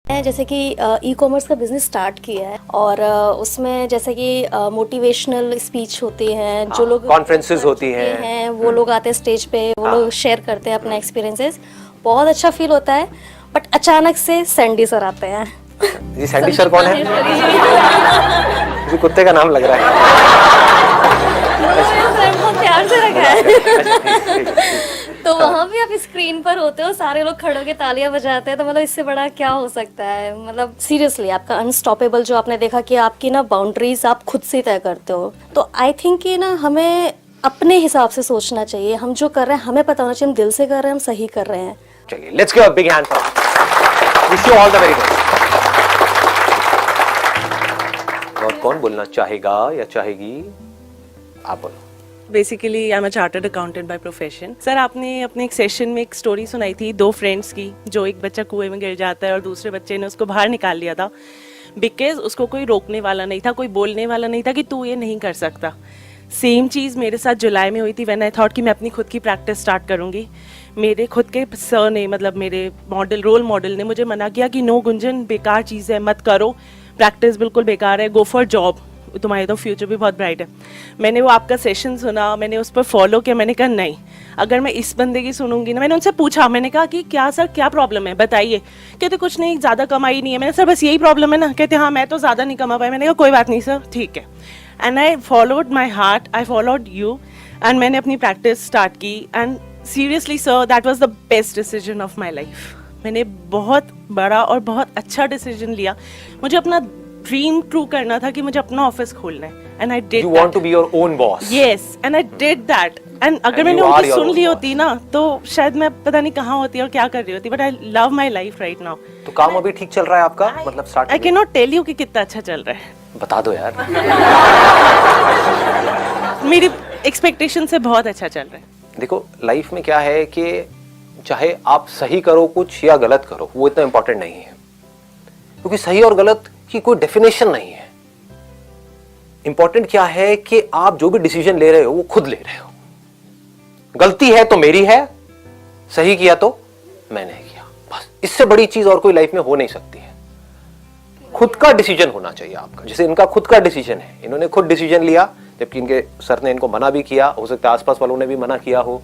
जैसे कि e commerce का बिजनेस स्टार्ट किया है और उसमें जैसे कि मोटिवेशनल स्पीच होती हैं, जो लोग कॉन्फ्रेंसेस होती हैं, वो लोग आते हैं स्टेज पे, वो लोग शेयर करते हैं अपने एक्सपीरियंसेस, बहुत अच्छा फील होता है। बट अचानक से सैंडी सर आते हैं। जी सैंडी सर कौन है? किसी कुत्ते का नाम लग रहा है। सर बहुत प्यार से रखा है। तो वहाँ भी आप स्क्रीन पर होते हो, सारे लोग खड़े होकर तालियां बजाते हैं, तो मतलब इससे बड़ा क्या हो सकता है? मतलब सीरियसली आपका अनस्टॉपेबल, जो आपने देखा कि आपकी ना बाउंड्रीज आप खुद से तय करते हो। तो आई थिंक कि ना हमें अपने हिसाब से सोचना चाहिए। हम जो कर रहे हैं हमें पता होना चाहिए हम दिल से कर रहे हैं, हम सही कर रहे हैं। चलिए let's give a big hand for wish you all the very best. और कौन बोलना चाहेगा या चाहेगी? आप बोलो। Basically I am a chartered accountant by profession. Sir, आपने अपने एक सेशन में एक स्टोरी सुनाई थी 2 फ्रेंड्स की, जो एक बच्चा कुएं में गिर जाता है और दूसरे बच्चे ने उसको बाहर निकाल लिया था, बिकॉज उसको कोई रोकने वाला नहीं था, कोई बोलने वाला नहीं था कि तू ये नहीं कर सकता। सेम चीज़ मेरे साथ जुलाई में हुई थी, व्हेन आई थॉट कि मैं अपनी खुद की प्रैक्टिस स्टार्ट करूँगी। मेरे खुद के सर ने, मतलब मेरे रोल मॉडल ने मुझे मना किया कि नो गुंजन, बेकार चीज़ है, मत करो, प्रैक्टिस बिल्कुल बेकार है, गो फॉर जॉब, तुम्हारे तो फ्यूचर भी बहुत ब्राइट है। मैंने वो आपका सेशन सुना, मैंने उस पर फॉलो किया। मैंने कहा नहीं, अगर मैं इस बंदे की सुनूंगी ना, मैंने उनसे पूछा, मैंने कहा कि क्या सर क्या प्रॉब्लम है बताइए। कहते कुछ नहीं, ज़्यादा कमाई नहीं है। मैंने सर बस यही प्रॉब्लम है ना? कहते हाँ मैं तो ज़्यादा नहीं कमा पाई। मैंने कहा कोई बात नहीं सर, ठीक है। And I followed my heart, I followed you, and मैंने अपनी प्रैक्टिस स्टार्ट की। And seriously sir, that was the best decision of my life. मैंने बहुत बड़ा और बहुत अच्छा डिसीजन लिया। मुझे अपना ड्रीम ट्रू करना था कि मुझे अपना ऑफिस खोलना है, and I did. You want to be your own boss. Yes, and I did that. And अगर मैंने उनकी सुन ली होती ना, तो शायद मैं पता नहीं कहाँ होती और क्या कर रही होती। But I love my life right now. तो काम अभी ठीक चल रहा है आपका? मतलब start I cannot tell you कि कितना अच्छा चल रहा है। बता दो यार। मेरी एक्सपेक्टेशन से बहुत अच्छा चल रहा है। देखो लाइफ में क्या है कि चाहे आप सही करो कुछ या गलत करो, वो इतना इंपॉर्टेंट नहीं है, क्योंकि सही और गलत की कोई डेफिनेशन नहीं है। इंपॉर्टेंट क्या है कि आप जो भी डिसीजन ले रहे हो वो खुद ले रहे हो। गलती है तो मेरी है, सही किया तो मैंने किया, बस। इससे बड़ी चीज और कोई लाइफ में हो नहीं सकती है। खुद का डिसीजन होना चाहिए आपका। जैसे इनका खुद का डिसीजन है, इन्होंने खुद डिसीजन लिया, जबकि इनके सर ने इनको मना भी किया, हो सकता है आसपास वालों ने भी मना किया हो,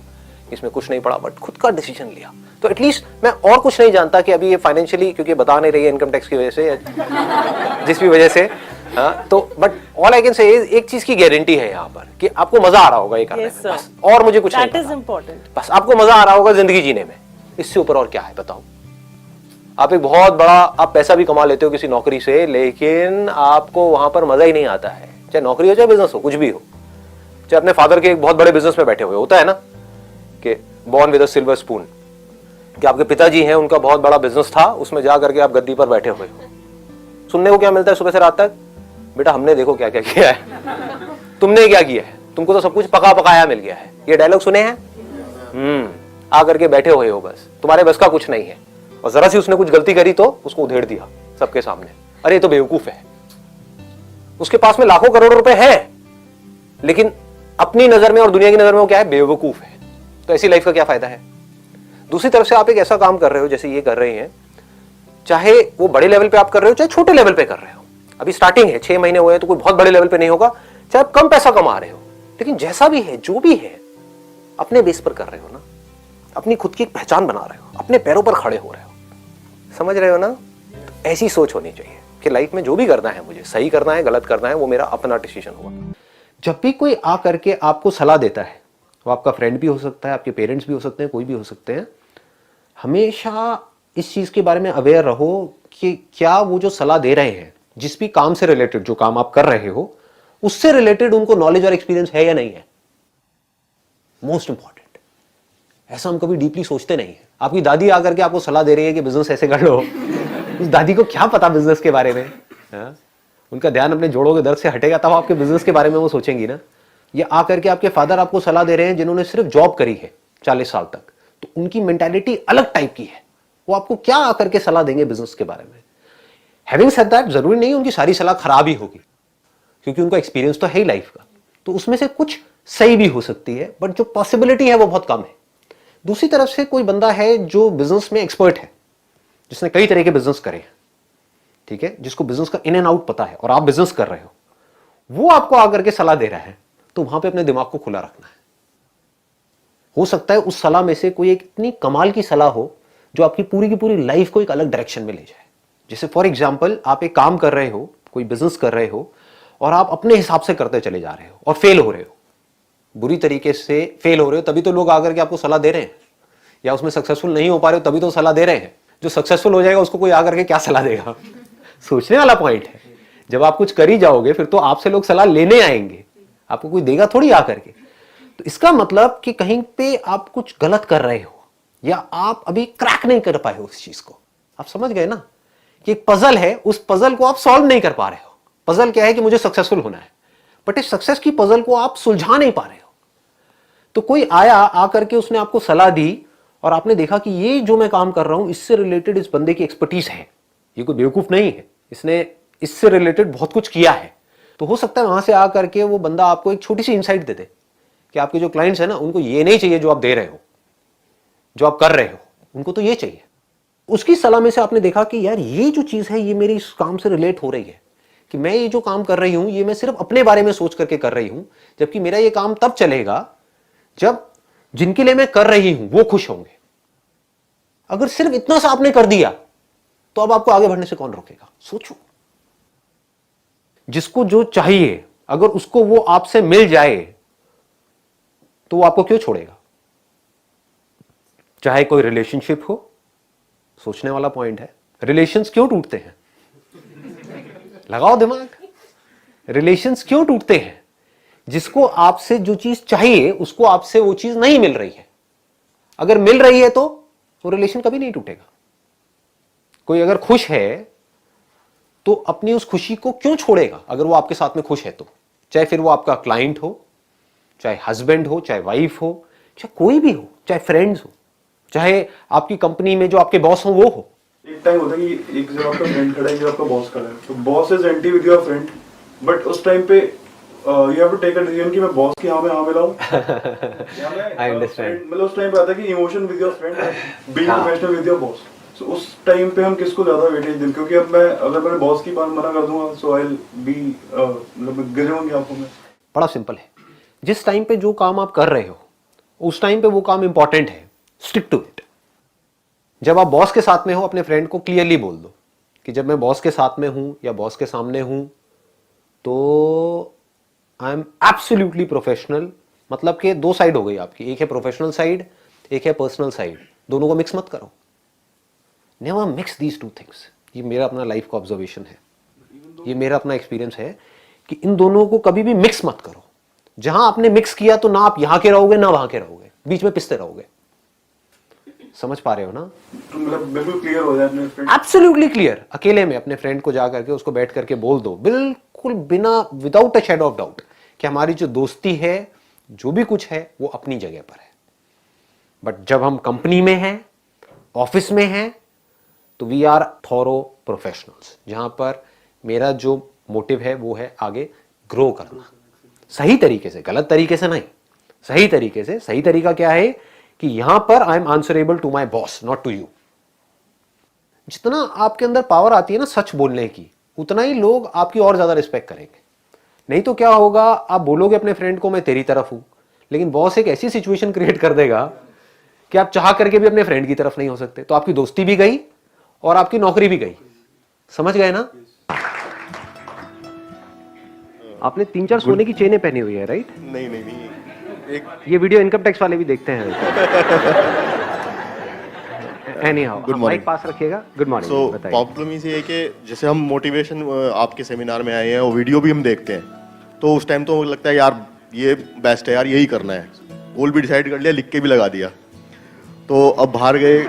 इसमें कुछ नहीं पड़ा, बट खुद का डिसीजन लिया। तो एटलीस्ट मैं और कुछ नहीं जानता कि अभी ये फाइनेंशियली, क्योंकि बता नहीं रही है इनकम टैक्स की वजह से, जिस भी वजह से, हाँ, तो but all I can say एक चीज की गारंटी है यहाँ पर कि आपको मजा आ रहा होगा ये करने में, बस। और मुझे कुछ नहीं पता, बस आपको मजा आ रहा होगा जिंदगी जीने में। इससे ऊपर और क्या है बताओ? आप एक बहुत बड़ा, आप पैसा भी कमा लेते हो किसी नौकरी से, लेकिन आपको वहां पर मजा ही नहीं आता है। चाहे नौकरी हो चाहे बिजनेस हो, कुछ भी हो। चाहे अपने फादर के एक बहुत बड़े बिजनेस में बैठे हुए, होता है ना कि born with a silver spoon, कि आपके पिताजी हैं, उनका बहुत बड़ा बिजनेस था, उसमें जा करके आप गद्दी पर बैठे हुए हो। सुनने को क्या मिलता है सुबह से रात तक? बेटा हमने देखो क्या क्या किया है, तुमने क्या किया है, तुमको तो सब कुछ पका पकाया मिल गया है। ये डायलॉग सुने हैं? आकर के बैठे हुए हो, बस तुम्हारे बस का कुछ नहीं है। और जरा सी उसने कुछ गलती करी तो उसको उधेड़ दिया सबके सामने, अरे ये तो बेवकूफ है। उसके पास में लाखों करोड़ों रुपए हैं, लेकिन अपनी नजर में और दुनिया की नजर में वो क्या है? बेवकूफ है। तो ऐसी लाइफ का क्या फायदा है? दूसरी तरफ से आप एक ऐसा काम कर रहे हो जैसे ये कर रहे हैं, चाहे वो बड़े लेवल पे आप कर रहे हो चाहे छोटे लेवल पे कर रहे हो। अभी स्टार्टिंग है, 6 महीने हुए हैं, तो कोई बहुत बड़े लेवल पे नहीं होगा। चाहे आप कम पैसा कमा रहे हो, लेकिन जैसा भी है, जो भी है, अपने बेस पर कर रहे हो ना, अपनी खुद की एक पहचान बना रहे हो, अपने पैरों पर खड़े हो रहे हो। समझ रहे हो ना? तो ऐसी सोच होनी चाहिए कि लाइफ में जो भी करना है, मुझे सही करना है, गलत करना है, वो मेरा अपना डिसीजन होगा। जब भी कोई आ करके आपको सलाह देता है, वो आपका फ्रेंड भी हो सकता है, आपके पेरेंट्स भी हो सकते हैं, कोई भी हो सकते हैं, हमेशा इस चीज के बारे में अवेयर रहो कि क्या वो जो सलाह दे रहे हैं, जिस भी काम से रिलेटेड, जो काम आप कर रहे हो, उससे रिलेटेड उनको नॉलेज और एक्सपीरियंस है या नहीं है। Most important. ऐसा हम कभी डीपली सोचते नहीं है। आपकी दादी आकर के आपको सलाह दे रही है कि बिजनेस ऐसे कर लो, उस दादी को क्या पता बिजनेस के बारे में? हाँ? उनका ध्यान अपने जोड़ों के दर्द से हटेगा तब आपके बिजनेस के बारे में वो सोचेंगी ना। ये आकर के आपके फादर आपको सलाह दे रहे हैं जिन्होंने सिर्फ जॉब करी है 40 साल तक, तो उनकी मेंटालिटी अलग टाइप की है। वो आपको क्या आकर के सलाह देंगे बिजनेस के बारे में? हैविंग सेड दैट, जरूरी नहीं उनकी सारी सलाह खराब ही होगी, क्योंकि उनका एक्सपीरियंस तो है ही लाइफ का, तो उसमें से कुछ सही भी हो सकती है, बट जो पॉसिबिलिटी है वो बहुत कम है। दूसरी तरफ से कोई बंदा है जो बिजनेस में एक्सपर्ट है, जिसने कई तरह के बिजनेस करे, ठीक है, जिसको बिजनेस का इन एंड आउट पता है और आप बिजनेस कर रहे हो, वो आपको आकर के सलाह दे रहा है, तो वहां पे अपने दिमाग को खुला रखना है। हो सकता है उस सलाह में से कोई एक इतनी कमाल की सलाह हो जो आपकी पूरी की पूरी लाइफ को एक अलग डायरेक्शन में ले जाए। जैसे फॉर एग्जाम्पल, आप एक काम कर रहे हो, कोई बिजनेस कर रहे हो, और आप अपने हिसाब से करते चले जा रहे हो और फेल हो रहे हो, बुरी तरीके से फेल हो रहे हो, तभी तो लोग आकर के आपको सलाह दे रहे हैं। या उसमें सक्सेसफुल नहीं हो पा रहे हो, तभी तो सलाह दे रहे हैं। जो सक्सेसफुल हो जाएगा उसको कोई आकर के क्या सलाह देगा? सोचने वाला पॉइंट है। जब आप कुछ कर ही जाओगे फिर तो आपसे लोग सलाह लेने आएंगे, आपको कोई देगा थोड़ी आकर के। तो इसका मतलब कि कहीं पे आप कुछ गलत कर रहे हो या आप अभी क्रैक नहीं कर पाए हो उस चीज को। आप समझ गए ना कि एक पजल है, उस पजल को आप सॉल्व नहीं कर पा रहे हो। पजल क्या है कि मुझे सक्सेसफुल होना है, बट इस सक्सेस की पजल को आप सुलझा नहीं पा रहे हो। तो कोई आया, आकर के उसने आपको सलाह दी और आपने देखा कि ये जो मैं काम कर रहा हूं इससे रिलेटेड इस बंदे की एक्सपर्टीज है, ये कोई बेवकूफ नहीं है, इसने इससे रिलेटेड बहुत कुछ किया है। तो हो सकता है वहां से आकर के वो बंदा आपको एक छोटी सी इंसाइट दे दे कि आपके जो क्लाइंट्स हैं ना, उनको ये नहीं चाहिए जो आप दे रहे हो, जो आप कर रहे हो, उनको तो ये चाहिए। उसकी सलाह में से आपने देखा कि यार ये जो चीज है ये मेरी इस काम से रिलेट हो रही है, कि मैं ये जो काम कर रही हूं ये मैं सिर्फ अपने बारे में सोच करके कर रही हूं, जबकि मेरा ये काम तब चलेगा जब जिनके लिए मैं कर रही हूं वो खुश होंगे। अगर सिर्फ इतना सा आपने कर दिया तो अब आपको आगे बढ़ने से कौन रोकेगा? सोचो। जिसको जो चाहिए अगर उसको वो आपसे मिल जाए तो वो आपको क्यों छोड़ेगा? चाहे कोई रिलेशनशिप हो, सोचने वाला पॉइंट है। रिलेशंस क्यों टूटते हैं? लगाओ दिमाग। रिलेशंस क्यों टूटते हैं? जिसको आपसे जो चीज चाहिए उसको आपसे वो चीज नहीं मिल रही है। अगर मिल रही है तो वो रिलेशन कभी नहीं टूटेगा। कोई अगर खुश है तो अपनी उस खुशी को क्यों छोड़ेगा अगर वो आपके साथ में खुश है तो? चाहे फिर वो आपका क्लाइंट हो, चाहे हस्बैंड हो, चाहे वाइफ हो, चाहे कोई भी हो, चाहे फ्रेंड्स हो, चाहे आपकी कंपनी में जो आपके बॉस हो वो हो। एक टाइम होता है कि एक जगह आपका फ्रेंड खड़ा है, एक जगह आपका बॉस खड़ा है, तो boss is anti with your friend, but उस टाइम पे you have to take a decision कि मैं बॉस की हाँ मिलाऊं। I understand. मतलब उस टाइम पे आता है कि emotion with your friend, being professional with your boss. So उस टाइम पे हम किसको ज्यादा वेटेज दें? क्योंकि अब अगर मैं बॉस की बात मना कर दूंगा सो आई विल बी मतलब गिर जाऊंगी आपको मैं। बड़ा सिंपल है, जिस टाइम पे जो काम आप कर रहे हो उस टाइम पे वो काम इंपॉर्टेंट है, स्टिक टू इट। जब आप बॉस के साथ में हो अपने फ्रेंड को क्लियरली बोल दो कि जब मैं बॉस के साथ में हूं या बॉस के सामने हूं तो आई एम एब्सोल्युटली प्रोफेशनल। मतलब कि दो साइड हो गई आपकी, एक है प्रोफेशनल साइड, एक है पर्सनल साइड। दोनों को मिक्स मत करो। Never mix these two things. ये मेरा अपना लाइफ का ऑब्जर्वेशन है, ये मेरा अपना एक्सपीरियंस है कि इन दोनों को कभी भी मिक्स मत करो। जहां आपने मिक्स किया तो ना आप यहां के रहोगे ना वहां के रहोगे, बीच में पिसते रहोगे। समझ पा रहे हो ना? तो मतलब बिल्कुल क्लियर हो जाए अपने फ्रेंड। Absolutely clear. अकेले में अपने फ्रेंड को जा करके उसको बैठ करके बोल दो, बिल्कुल बिना without a shadow of doubt, कि हमारी जो दोस्ती है, जो भी कुछ है वो अपनी जगह पर है, बट जब हम कंपनी में हैं, ऑफिस में हैं, तो वी आर थॉरो प्रोफेशनल्स, जहां पर मेरा जो मोटिव है वो है आगे ग्रो करना, सही तरीके से, गलत तरीके से नहीं, सही तरीके से। सही तरीका क्या है कि यहां पर I am answerable to my boss, not to you. जितना आपके अंदर पावर आती है ना सच बोलने की, उतना ही लोग आपकी और ज्यादा रिस्पेक्ट करेंगे। नहीं तो क्या होगा, आप बोलोगे अपने फ्रेंड को मैं तेरी तरफ हूं, लेकिन बॉस एक ऐसी सिचुएशन क्रिएट कर देगा कि आप चाह करके भी अपने फ्रेंड की तरफ नहीं हो सकते, तो आपकी दोस्ती भी गई और आपकी नौकरी भी गई। समझ गए ना? आपने 3-4 सोने की चेनें पहनी हुई है, राइट? नहीं नहीं नहीं एक ये वीडियो इनकम टैक्स वाले भी देखते हैं। Anyhow, Good morning. माइक पास रखिएगा। Good morning. सो बताइए। प्रॉब्लम इसी है कि जैसे हम मोटिवेशन आपके सेमिनार में आए हैं और वीडियो भी हम देखते हैं, तो उस टाइम तो लगता है यार ये बेस्ट है यार, यही करना है, गोल भी डिसाइड कर लिया, लिख के भी लगा दिया। तो अब बाहर गए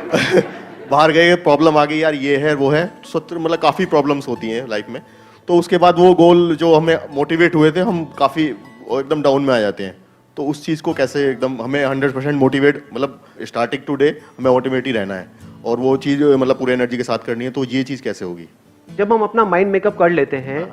बाहर गए, प्रॉब्लम आ गई यार, ये है वो है, मतलब काफ़ी प्रॉब्लम्स होती हैं लाइफ में। तो उसके बाद वो गोल जो हमें मोटिवेट हुए थे, हम काफ़ी एकदम डाउन में आ जाते हैं। तो उस चीज़ को कैसे एकदम हमें 100% मोटिवेट, मतलब स्टार्टिंग टू डे हमें मोटिवेट ही रहना है और वो चीज़ मतलब पूरे एनर्जी के साथ करनी है, तो ये चीज़ कैसे होगी? जब हम अपना माइंड मेकअप कर लेते हैं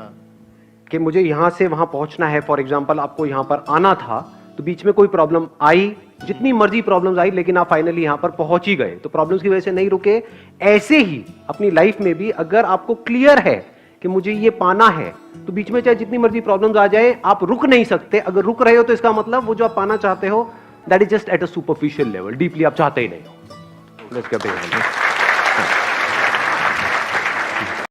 कि मुझे यहां से वहां पहुंचना है, फॉर एग्जाम्पल आपको यहां पर आना था, तो बीच में कोई प्रॉब्लम आई जितनी मर्जी प्रॉब्लम्स आई, लेकिन आप फाइनली यहां पर पहुंच ही गए। तो प्रॉब्लम्स की वजह से नहीं रुके। ऐसे ही अपनी लाइफ में भी अगर आपको क्लियर है कि मुझे ये पाना है, तो बीच में चाहे जितनी मर्जी प्रॉब्लम्स आ जाए, आप रुक नहीं सकते। अगर रुक रहे हो तो इसका मतलब वो जो आप पाना चाहते हो, that is just at a superficial level, deeply आप चाहते ही नहीं हो। Let's get it.